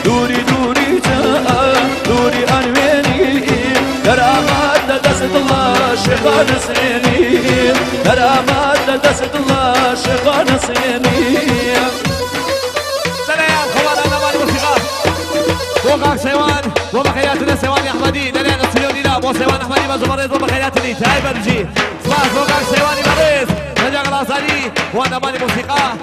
دوری دوری دوری انوینی درآمد دست الله شقان سینی درآمد دست الله شقان سینی دليان خوان أنا مالي موسيقى وقع سيوان وبخياتنا سيوان يا أحمدي دليان السيوني لا بو سيوان أحمدي بزبريز وبخياتني تايب الجي سلاس وقع سيواني بريز نجا غلاصاني وأنا مالي موسيقى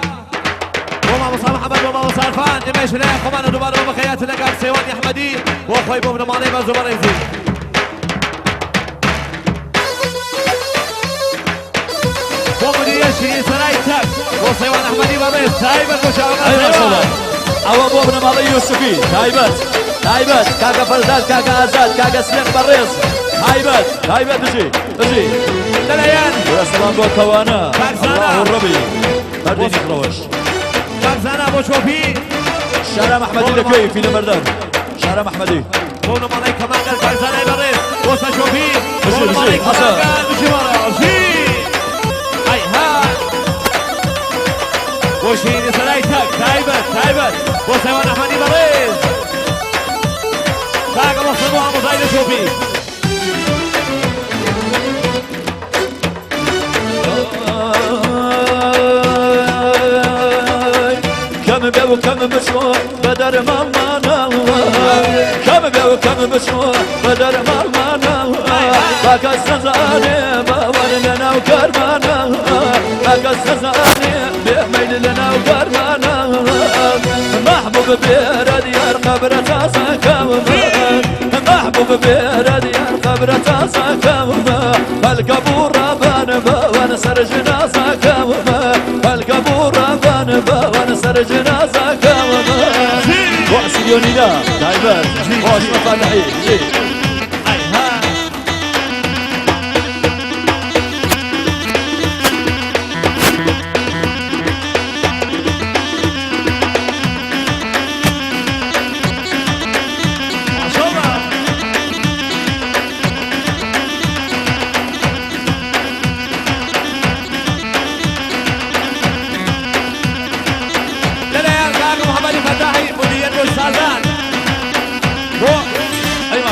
وما مصار محمد وما مصار فان نميش ليه خوان ودوبار وبخياتنا قاع سيوان يا أحمدي وأخوي بو من مالي بزبريزي ومديشي سرايتك وسيوان أحمدي بريز تايب المشاغل أي ما شاء الله أو أبو ابن مالي يوسفي تايبت كاكا فرداد كاكا أزاد كاكا سليم بريز تايبت بجي دليان يا سلام بو كوانا الله الربي هردي نقروش كارزانا بو شوفي شارع محمدي لكي في المردان شارع محمدي بونو مالي كمان قال كارزانا بريز وسا شوفي بجي حسن بجي مرة بجي هاي وشيني سلايتك تايبت وسيوان أحمدي بريز كاكا مصنوع مزايد شوفي كم بيو كم بشوى بدر مامانا كم بيو كم بشوى بدر مامانا باك السزاني باور لنا وكرمانا باك السزاني بيميل لنا وكرمانا محبوب بيرد يار قبر تاسكاوما محبوب بيرد يار قبر تاسكاوما فالقبور ربان باوان سر جنازكاوما فالقبور ربان باوان سر جنازكاوما واسيوني لا دايبر واش مفاتحي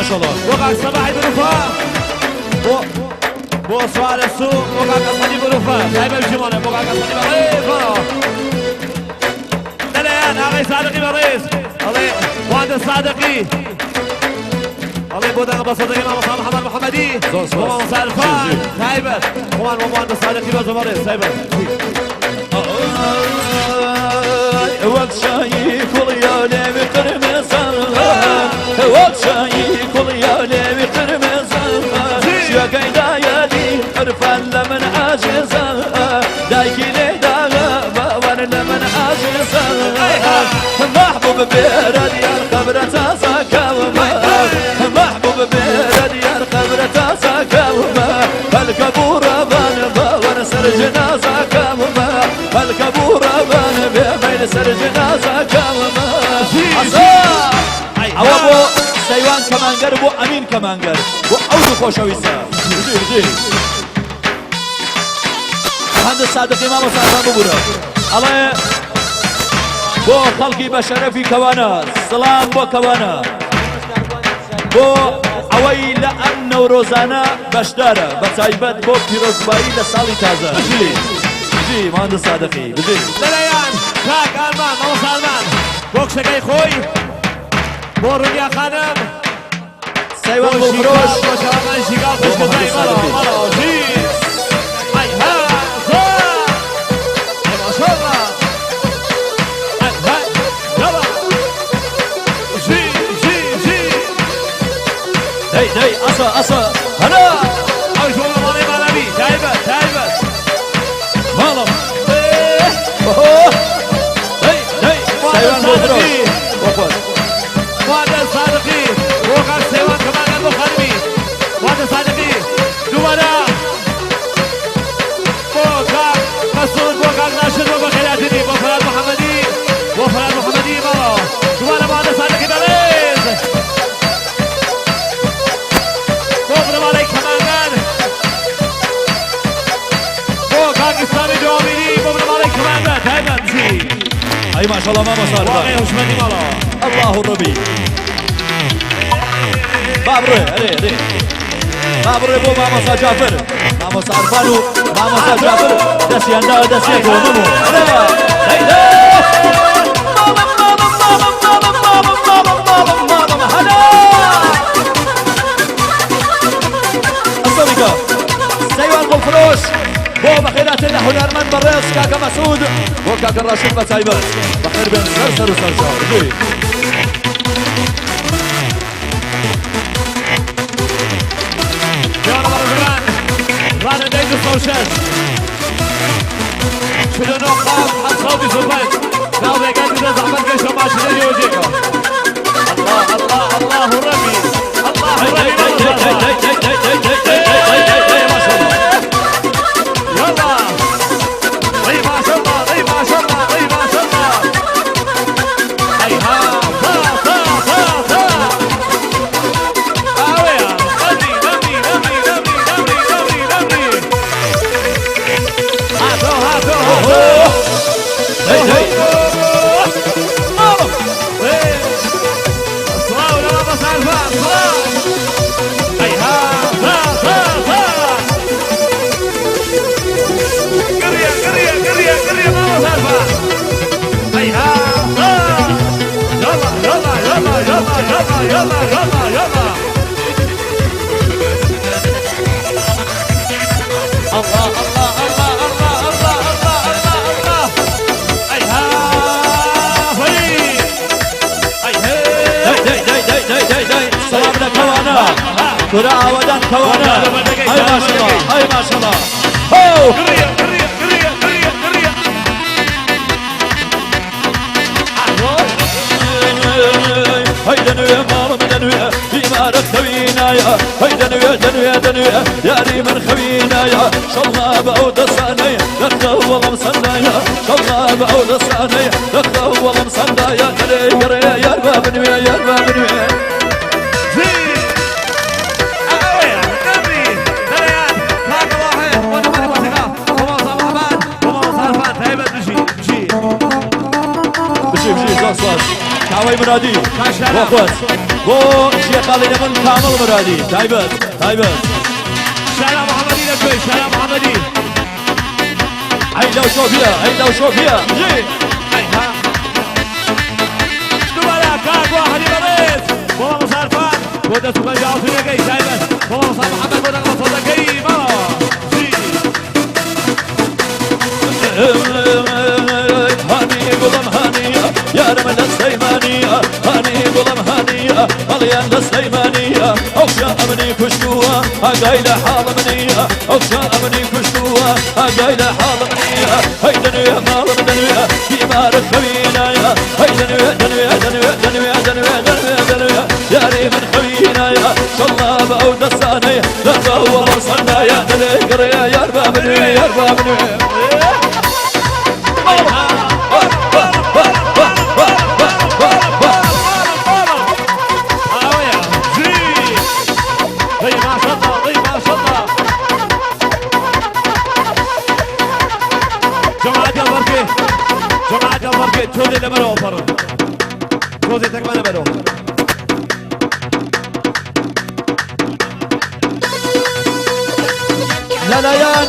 ما شاء الله وقع الصباحي بالوفاء بو سؤال السوق وقع قصدي بالوفاء دايما الجمال وقع قصدي بالوفاء دليان اغي صادقي بريز الله وعد الصادقي الله بودن بصدقي ما مصاب محمد محمدي وما مصاب الفان تايبت وان وعد الصادقي بزبريز تايبت وقت شايف وليالي بقرمزان وقت شايف وليالي بقرمزان شيا قيدا يدي عرفان لمن عاجزان دايكي ليدا باور لمن عاجزان محبوب بيرد يا القبر تاسكاوما محبوب بيرد يا القبر تاسكاوما فالقبور بان باور سر جنازكاوما فالقبور بان بين سر جنازكاوما او بو سيوان كمانجر بو امين كمانجر بو عود خوشويسا بجي مهندس صادق امام صاحب بورا الله بو خلقي بشرفي كوانا سلام بو كوانا بو اوي لانه روزانا بشداره بتايبت بو بيروزباي لسالي تازه بجي مهندس صادقي بجي دليان كاك المان ماموس المان بوك شقي خوي بورونيا خانم سيوان بالفروش وشغال شقاق وش زي مرة جي هاي ها ما شاء الله هاي يلا جي دي أصا هلا أو شو مالي مالبي تايبت مالم سيوان بالفروش وهذا صادقي وقع سيوان كمان المخربي وهذا صادقي دوباره وقع مسعود وقع ناشد وبخيراتني وفراد محمدي مرة دوباره وهذا صادقي بريز مبرم عليك كمان وقع اسلامي دواميني مبرم عليك كمان دايما اي ما شاء الله ما صار واقعي وشمالي مرة الله الله الربي بابري عليه بابري بو ماموسا جعفر ماموسا عرفانو ماموسا جعفر دسيان دا دسيان دومو سيوان قفروش بو بخيرات الله هنرمن بريس كاكا مسعود وكاكا الراشد بتايبس بخير بن سرسر وسرشار يلا مرجان رانا دايز الصوشات شنو نقاط حد صوتي سلطان لا بيقات إذا زحمت كيش ما شنو يوجيك الله الله الله ربي الله كرة ودان كوانا هاي ما شاء الله هاي ما شاء الله هو هيدا نويا ماما دنويا فيما ركبينا يا هيدا دنويا يا ريمن خوينا يا شالله بعود الصاني لقده والله مصنايا شالله بعود الصاني لقده والله مصنايا قري يا رباب نويا يا رباب نويا كاوي مرادي وقوس بو شيخ علي نمن كامل مرادي تايبت شارع محمدي لكوي شارع محمدي عيدا وشوفيا جي دوبالا كاك واحد يبريز بابا مصارفان بودا سوكا جاوسي لكي تايبت بابا مصار محمد بودا قصودا كي مرة جي هاني قلم هانية يا رمل السيمانية هاني قلم هانية مليان السيمانية أوشا أمني كشتوها هقايلة حال منية أوشا أمني كشتوها هقايلة حال منية هيدا نويا مال دنويا في مارك خوينا يا هيدا دنويا يا ريمن خوينا يا شالله بعود الصاني لقده والله صنايا دلي قريا يا رباب نويا يا رباب نويا جوزي لبرو فرو جوزي تكمل لبرو لاليان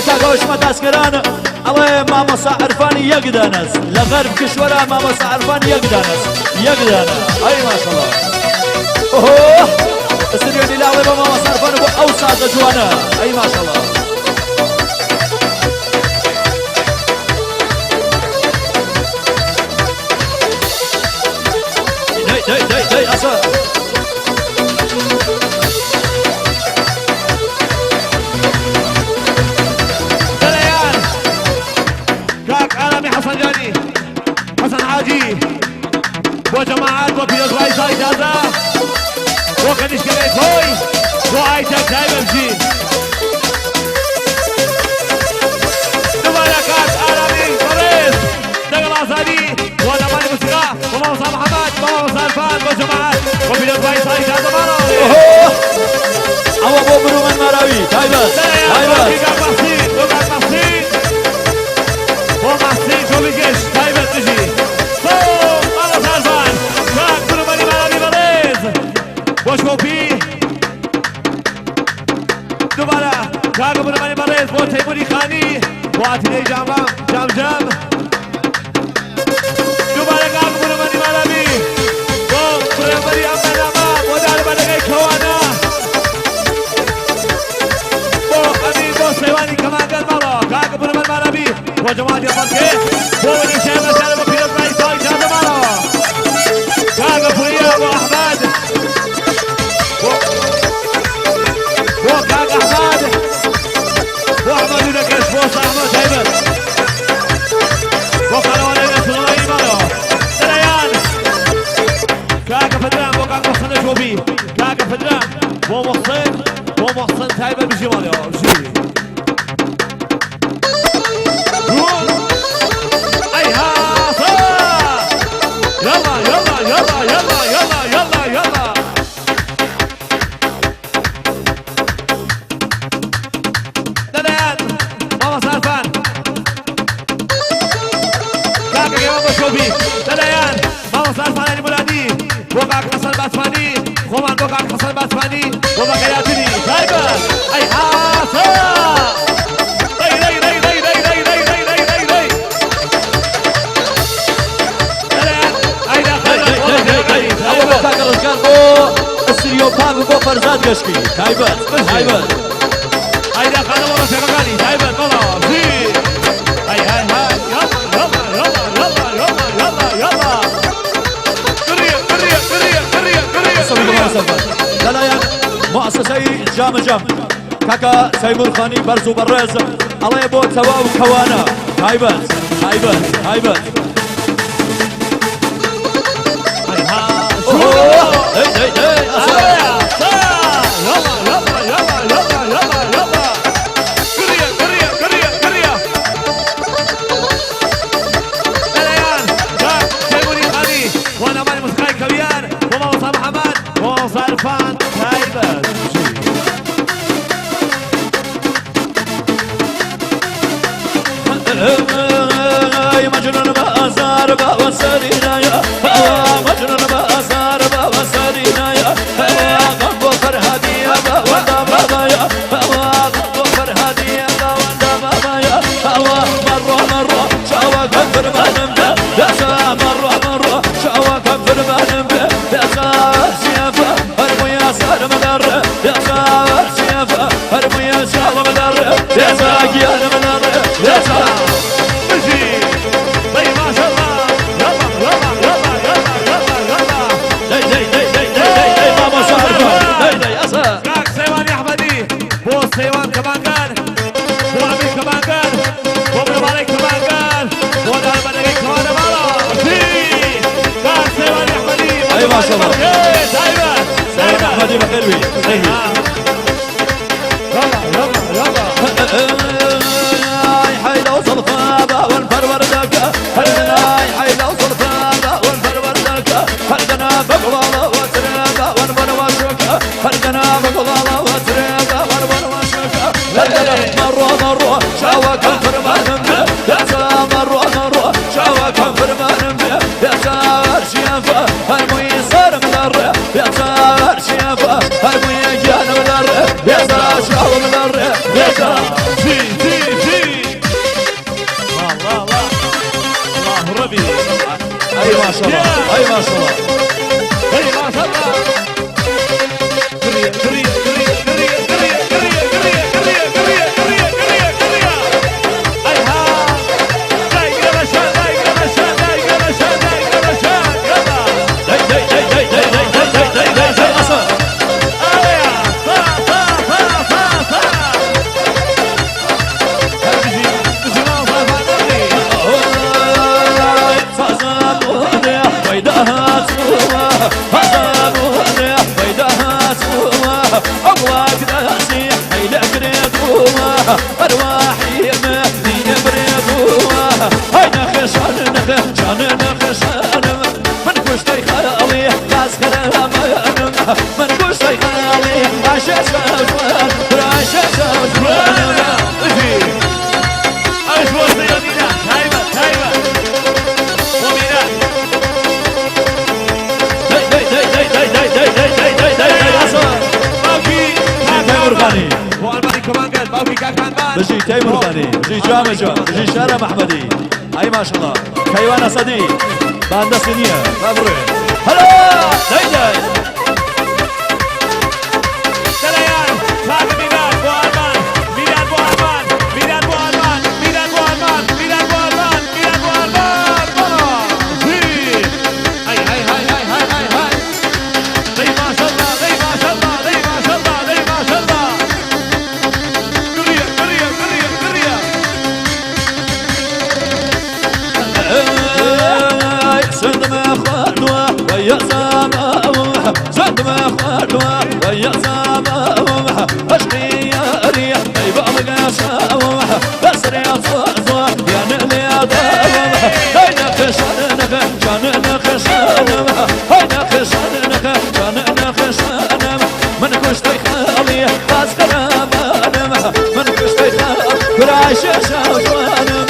كاكوش متاسكران الله ماموسا عرفاني يقدانس لغرب كشورا ماموسا عرفاني يقدانس اي ما شاء الله اوه السريوني لاوي ماموسا عرفاني بو اوساد جوانا اي ما شاء الله داي اصلا حسن حاجي وجماعات وكيلوز رايسا إجازة وكنش كريت هوي وعايشة دايما بجين دمالكات عالمي فريز دقل عزاني ودمان الموسيقى وموسى محمد وموسى الفان وجماعات وكيلوز رايسا إجازة مراوي أبو برو من مراوي تايبس بريز بو تيموري خاني واتني جامع جام دوباره قام کنه منی مالبی بو پرمبری امناما مدار بدگی کوانا بو امیر بو سیوانی کمانگر مالا کاک پرمبر مالبی بو جماعت یمانکه بو نشان نشان بو پیروز رئیس های جام مالا کاک پریا بو احمد بو کاک احمد بو احمد نکش بو احمد هیبت بو قنوانه نسلوی مالا دريان كاكا فدران بو كاكا محسن شوبي كاكا فدران بو محسن تايبه بجمالي جي اي هاسا يلا يلا يلا يلا يلا يلا يلا دريان ماما سالفان كاكا جمال شوبي دريان ماما سالفان علي مولادي بوكاك حسن باتفاني خومان بوكاك حسن باتفاني وبكياتني تايبر اي حاسا ري ري ري ري ري ري ري ري ري ري ري اي داخل أول بتاكل رجال بو السيريو باب بو فرزاد قشكي تايبر اي داخل والله شغالي تايبر والله في اي هاي هاي يلا يلا يلا يلا يلا يلا دلائل مؤسسي جام كاكا سيمور خاني برزو برز الله يبو تواو كوانا هايبت مجنون بأزار بوسرينا يا مجنون بأزار بوسرينا يا غضب فرهدي يا بودا بابا يا غضب فرهدي يا بودا بابا يا مرة شاوى كفر بنم دسا مرة شاوى كفر بنم دسا سيافا هرمي سار مدار دسا سيافا هرمي سار مدار دسا جيان مدار دسا سيوان كمان قال بو عمي كمان قال بو ابن مالك كمان قال بو دار بدقي كمان مالا في قال سيوان احمدي اي ما شاء الله دايما سيوان احمدي بخيروي يلا يلا حي لو صلفا والفرور دكا حي لو صلفا والفرور دكا هلقنا بقلاله وترابا ونبر وشكا هلقنا بقلاله وترابا ونبر وشكا مرة شاوى كفر منم دسا مرة شاوى كفر منم دسا شيافا هرمي صار مدر دسا شيافا هرمي جان مدر دسا شاوى مدر دسا في الله ربي اي ما شاء الله اي ما شاء الله اي ما شاء الله أرواحي مهدي بريدوها هينا خشان من كشتي خالي قاس كلام من كشتي خالي عشا شافوان راشا شافوان ايش وصيانينا تايمة ومينا باوكي كمان قال باوكي كان قال بجي تيمور ثاني بجي جامجة بجي شارع محمدي اي ما شاء الله كيوان صدي باند سنية مبروك هلا داي دليان خالد ميلاد بو أرمان ميلاد بو أرمان ميلاد بو أرمان ميلاد بو أرمان ميلاد بو أرمان ميلاد بو أرمان هاي هاي هاي هاي هاي هاي هاي زي ما شاء الله زي ما شاء الله زي ما شاء الله زي ما شاء الله قرية قرية قرية قرية صدم خلوة ويا سماوح صدم خلوة ويا سماوح اشقي يا ريح يبقى مقاسوح بسري صوح يا نقلي ضوح هيدا خشانك شانك خشانك هيدا خشانك شانك خشانك من كشتي خالي باز خرابانم من كشتي خالي كراش شافانم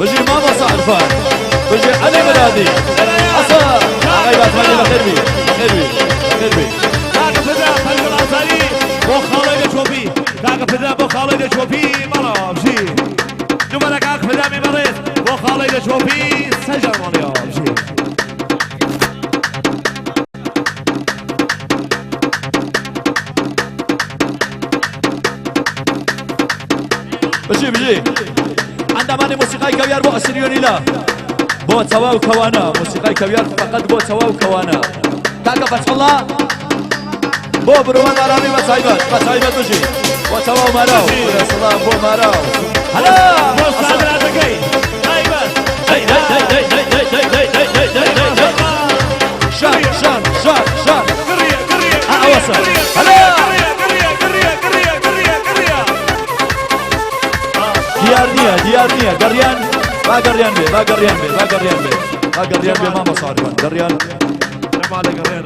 بجي ماما صعرفان بجي علي ميلادي أصلا غيبات مالي بخير بي بخير بي بخير بي كاكا فدا خلق الأنصاري بو خالد شوفي كاكا فدا بو خالد شوفي مرة بجي نمرة كاكا فدا من مريض بو خالد شوفي سجل مالي بجي بجي عندما موسيقى كويار بو أسريوني لا بو توا وكوانا موسيقى كويار فقط بو توا وكوانا كاكا فتح الله بو بروان مرامي بسايبات بجي بو توا ومراو يا سلام بو مراو هلا مستعد لكي دايما شان قرية قرية أوصل هلا ديار نية قريان ما قريان بي ما قريان بي ماما صارفا قريان ما عليك قريان